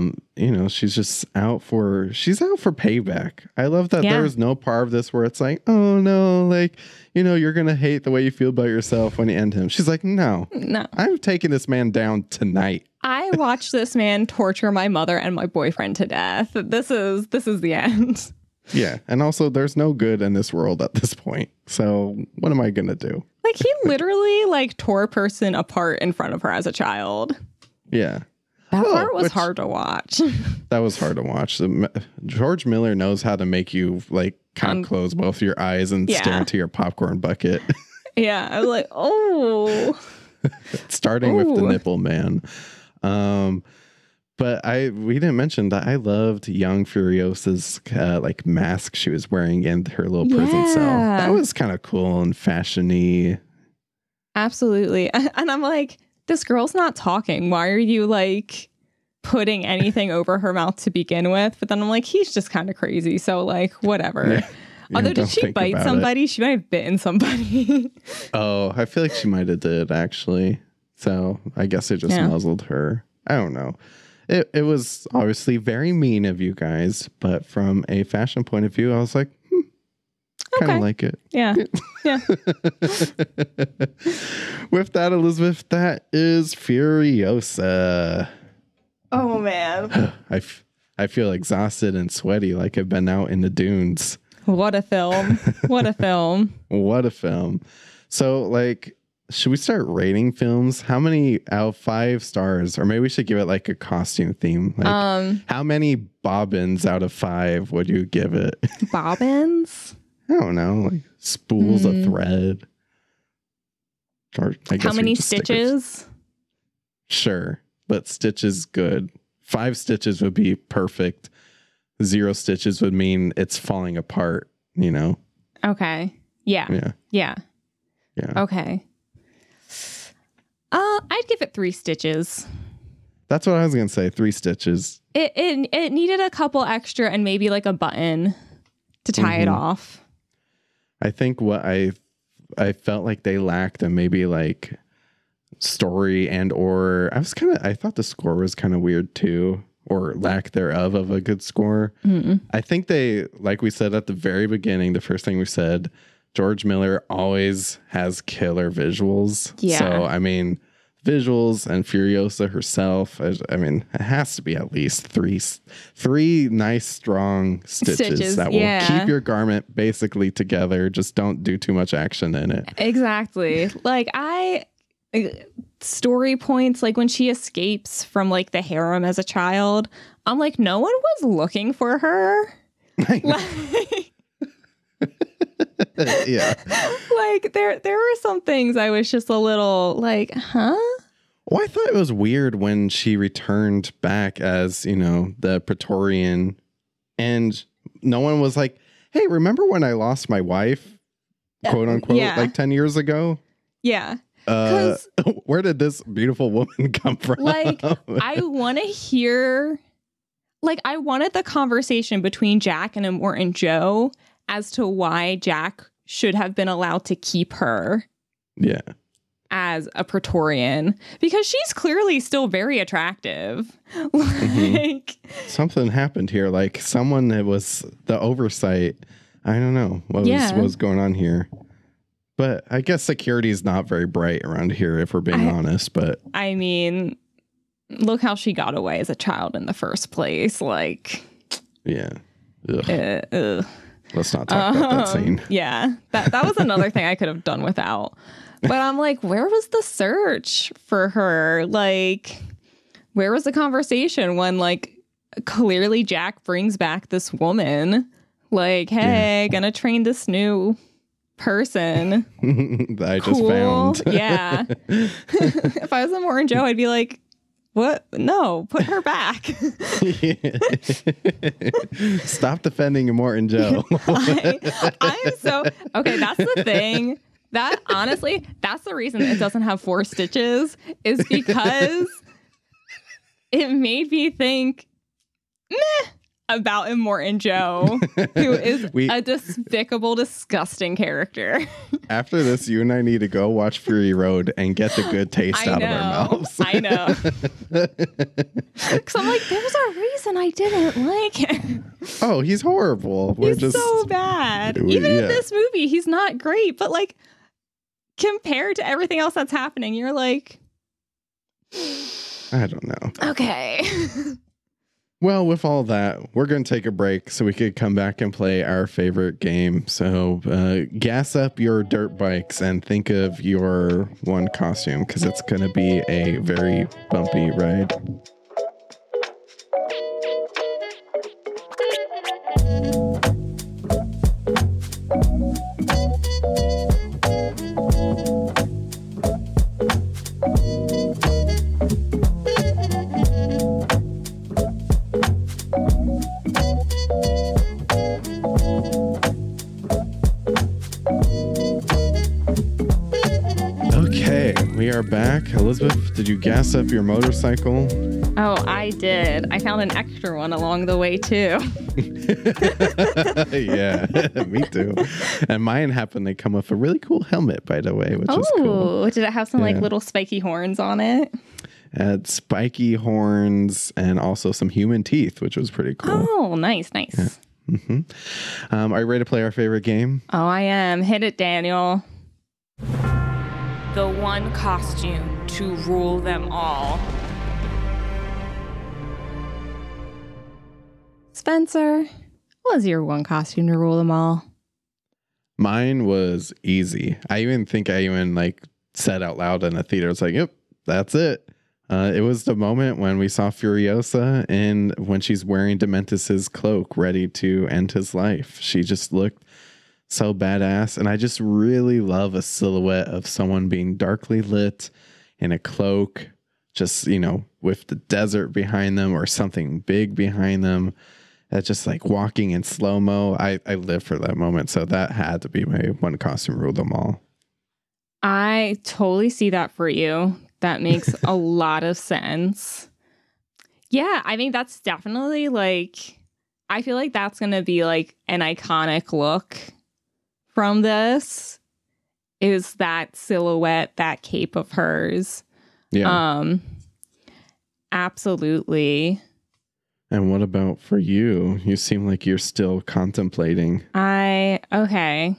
She's just out for payback. I love that there's no part of this where it's like, oh no, like, you're going to hate the way you feel about yourself when you end him. She's like, no, I'm taking this man down tonight. I watched this man torture my mother and my boyfriend to death. This is the end. Yeah. And also there's no good in this world at this point. So what am I going to do? Like he literally like tore a person apart in front of her as a child. Yeah. That part was hard to watch. That was hard to watch. George Miller knows how to make you like kind of close both your eyes and stare into your popcorn bucket. Yeah, I was like, oh. Starting with the nipple man. But we didn't mention that I loved young Furiosa's like mask she was wearing in her little prison cell. That was kind of cool and fashion-y. Absolutely. And I'm like, this girl's not talking. Why are you like putting anything over her mouth to begin with? But then I'm like, he's just kind of crazy. So like, whatever. Yeah. Although did she bite somebody? She might have bitten somebody. Oh, I feel like she might have did actually. So I guess it just muzzled her. I don't know. It was obviously very mean of you guys, but from a fashion point of view, I was like, kind of like it. Yeah. Yeah. With that, Elizabeth, that is Furiosa. Oh, man. I feel exhausted and sweaty like I've been out in the dunes. What a film. What a film. What a film. So, like, should we start rating films? How many out of 5 stars? Or maybe we should give it like a costume theme. Like, how many bobbins out of 5 would you give it? Bobbins? I don't know, like spools of thread. Or I guess how many stitches? Sure, but stitches good. 5 stitches would be perfect. 0 stitches would mean it's falling apart, Okay. Yeah. Yeah. Okay. I'd give it 3 stitches. That's what I was gonna say. 3 stitches. It needed a couple extra and maybe like a button to tie it off. I think what I felt like they lacked and maybe like story and or I thought the score was kind of weird too, or lack thereof of a good score. I think they, like we said at the very beginning, the first thing we said, George Miller always has killer visuals. Yeah. So, I mean, visuals and Furiosa herself, I mean, it has to be at least three nice, strong stitches that will keep your garment basically together. Just don't do too much action in it. Exactly. Like, story points, like when she escapes from like the harem as a child, I'm like, no one was looking for her. Yeah. Like there were some things I was just a little like, huh? Well, I thought it was weird when she returned back as, the Praetorian, and no one was like, hey, remember when I lost my wife, quote unquote, like 10 years ago? Yeah. Where did this beautiful woman come from? Like, I want to hear, like, I wanted the conversation between Jack and Immortan Joe as to why Jack should have been allowed to keep her. Yeah. As a Praetorian, because she's clearly still very attractive. Like something happened here. Like someone that was the oversight. I don't know what was going on here. But I guess security is not very bright around here, if we're being honest. But I mean, look how she got away as a child in the first place. Like, yeah. Let's not talk about that scene. Yeah, that was another thing I could have done without. But I'm like, where was the search for her? Like, where was the conversation when, like, clearly Jack brings back this woman? Like, hey, gonna train this new person that I just found. Yeah. If I was Immortan Joe, I'd be like, What? No, put her back. Stop defending Immortan Joe. I'm so okay. That's the thing. That honestly, that's the reason it doesn't have 4 stitches, is because it made me think about Immortan Joe, who is a despicable, disgusting character. After this, you and I need to go watch Fury Road and get the good taste out of our mouths. I know. Because I'm like, there's a reason I didn't like him. Oh, he's horrible. He's so bad. Even in this movie, he's not great. But like, compared to everything else that's happening, you're like, I don't know. Okay. Well, with all that, we're going to take a break so we could come back and play our favorite game. So gas up your dirt bikes and think of your one costume, because it's going to be a very bumpy ride. We are back. Elizabeth, did you gas up your motorcycle? Oh, I did. I found an extra one along the way, too. Yeah, me too. And mine happened to come with a really cool helmet, by the way, which is cool. Did it have some like little spiky horns on it? It had spiky horns and also some human teeth, which was pretty cool. Oh, nice. Yeah. Mm-hmm. Are you ready to play our favorite game? Oh, I am. Hit it, Daniel. The one costume to rule them all. Spencer, what was your one costume to rule them all? Mine was easy. I think I like said out loud in the theater, it's like, yep, that's it. It was the moment when we saw Furiosa and when she's wearing Dementus's cloak ready to end his life. She just looked so badass. And I just really love a silhouette of someone being darkly lit in a cloak, just, with the desert behind them or something big behind them. That's just like walking in slow-mo. I live for that moment. So that had to be my one costume rule them all. I totally see that for you. That makes a lot of sense. Yeah, I think that's definitely I feel like that's going to be like an iconic look from this, is that silhouette, that cape of hers. Yeah. Absolutely. And what about for you? You seem like you're still contemplating. Okay.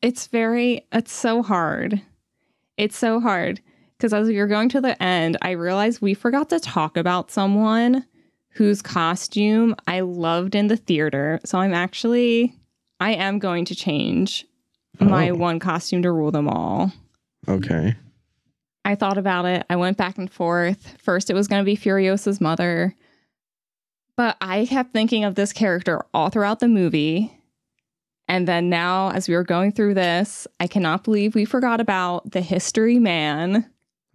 It's so hard. It's so hard because as you're going to the end, I realized we forgot to talk about someone whose costume I loved in the theater. So I am going to change my one costume to rule them all. Okay. I thought about it. I went back and forth. First, it was going to be Furiosa's mother. But I kept thinking of this character all throughout the movie. And then now, as we were going through this, I cannot believe we forgot about the history man.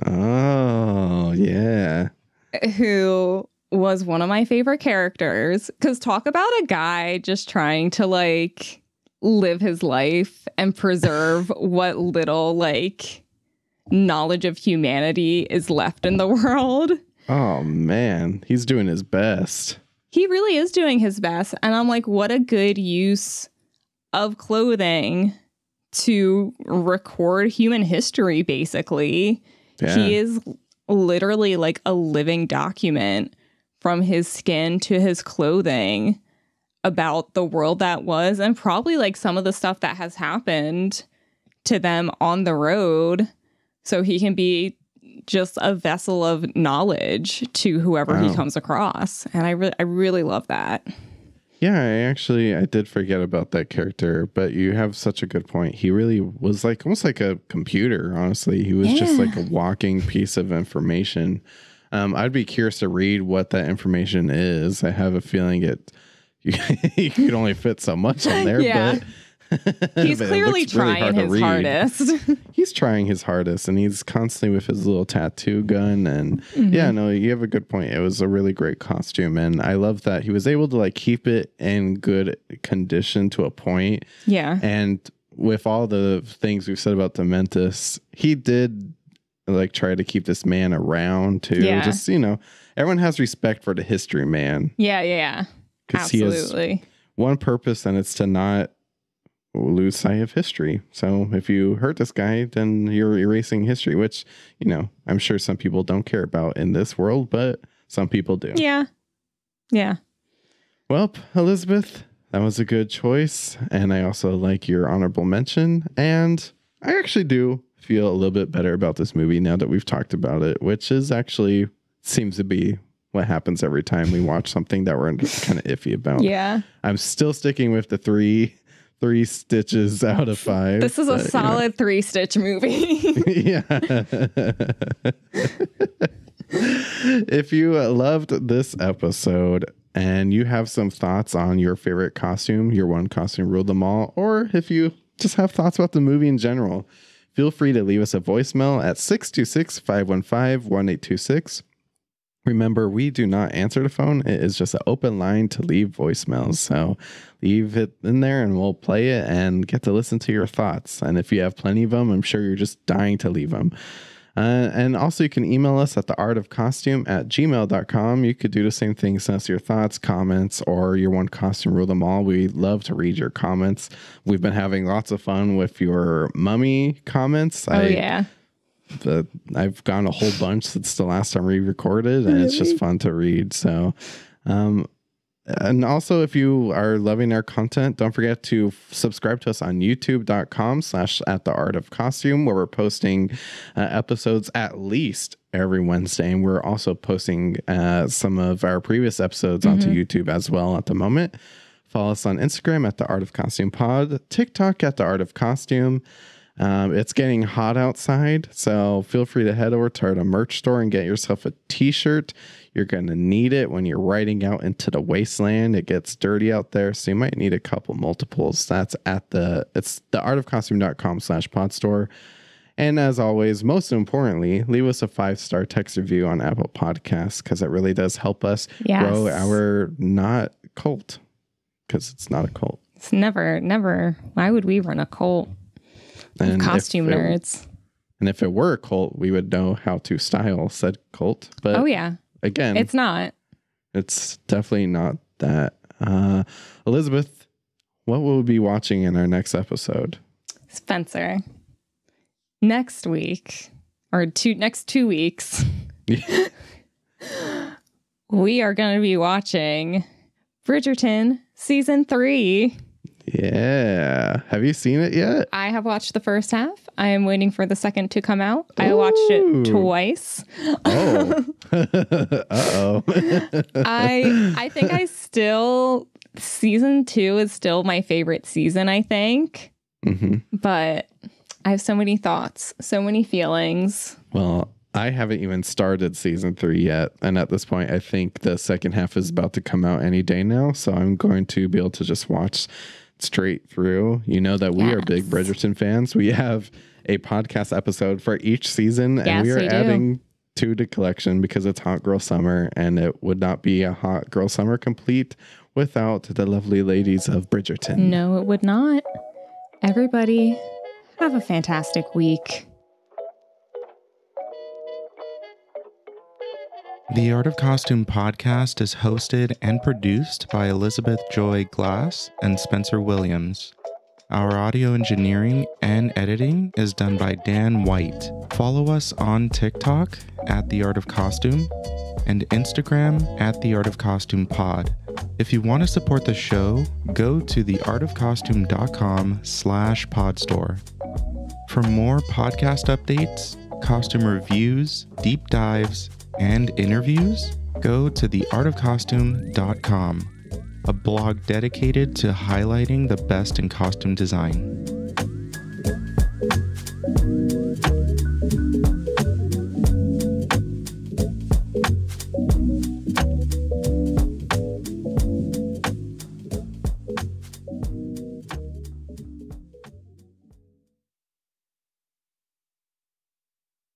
Oh, yeah. Who was one of my favorite characters. Because talk about a guy just trying to live his life and preserve what little knowledge of humanity is left in the world. Oh, man. He's doing his best. He really is doing his best. And I'm like, what a good use of clothing to record human history, basically. Yeah. He is literally like a living document from his skin to his clothing about the world that was, and probably some of the stuff that has happened to them on the road. So he can be just a vessel of knowledge to whoever he comes across. And I really love that. Yeah, I did forget about that character, but you have such a good point. He really was almost like a computer, honestly. He was just like a walking piece of information. I'd be curious to read what that information is. I have a feeling you could only fit so much on there, He's But it clearly looks really trying hard to his read. hardest. He's trying his hardest, and he's constantly with his little tattoo gun. And Mm-hmm. yeah, no, you have a good point. It was a really great costume, and I love that he was able to like keep it in good condition to a point. Yeah. And with all the things we've said about Dementus, he did like try to keep this man around too. Yeah. Just, you know, everyone has respect for the history man. Yeah. Because he has Absolutely. one purpose, and it's to not lose sight of history. So if you hurt this guy, then you're erasing history, which, you know, I'm sure some people don't care about in this world, but some people do. Yeah. Well, Elizabeth, that was a good choice. And I also like your honorable mention. And I actually do feel a little bit better about this movie now that we've talked about it, which is actually seems to be what happens every time we watch something that we're kind of iffy about. Yeah. I'm still sticking with the three stitches out of 5. This is a solid 3-stitch movie. Yeah. If you loved this episode and you have some thoughts on your favorite costume, your one costume ruled them all, or if you just have thoughts about the movie in general, feel free to leave us a voicemail at 626-515-1826. Remember, we do not answer the phone. It is just an open line to leave voicemails. So leave it in there and we'll play it and get to listen to your thoughts. And if you have plenty of them, I'm sure you're just dying to leave them. And also you can email us at theartofcostume@gmail.com. You could do the same thing. Send us your thoughts, comments, or your one costume rule them all. We love to read your comments. We've been having lots of fun with your mummy comments. Yeah. I've gotten a whole bunch since the last time we recorded, and it's just fun to read. So, and also if you are loving our content, don't forget to subscribe to us on youtube.com/@theartofcostume, where we're posting episodes at least every Wednesday. And we're also posting some of our previous episodes onto YouTube as well at the moment. Follow us on Instagram at The Art of Costume Pod, TikTok at The Art of Costume. It's getting hot outside, so feel free to head over to our merch store and get yourself a t-shirt. You're going to need it when you're riding out into the wasteland. It gets dirty out there, so you might need a couple multiples. That's it's theartofcostume.com/pod store. And as always, most importantly, leave us a 5-star text review on Apple Podcasts, because it really does help us grow our not cult, because it's not a cult. It's never. Why would we run a cult? And Costume nerds. And if it were a cult, we would know how to style said cult. But again, it's not. It's definitely not that. Elizabeth, what will we be watching in our next episode? Spencer. Next week, or next 2 weeks, we are going to be watching Bridgerton Season 3. Yeah. Have you seen it yet? I have watched the first half. I am waiting for the second to come out. I watched it twice. Oh. Uh-oh. I think season 2 is still my favorite season, I think. But I have so many thoughts, so many feelings. Well, I haven't even started season 3 yet. And at this point, I think the second half is about to come out any day now. So I'm going to be able to just watch straight through. You know that we are big Bridgerton fans. We have a podcast episode for each season, and we are adding to the collection because it's Hot Girl Summer, and it would not be a Hot Girl Summer complete without the lovely ladies of Bridgerton. No, it would not. Everybody, have a fantastic week. The Art of Costume podcast is hosted and produced by Elizabeth Joy Glass and Spencer Williams. Our audio engineering and editing is done by Dan White. Follow us on TikTok at The Art of Costume and Instagram at The Art of Costume Pod. If you want to support the show, go to theartofcostume.com/podstore. For more podcast updates, costume reviews, deep dives, and interviews, go to theartofcostume.com, a blog dedicated to highlighting the best in costume design.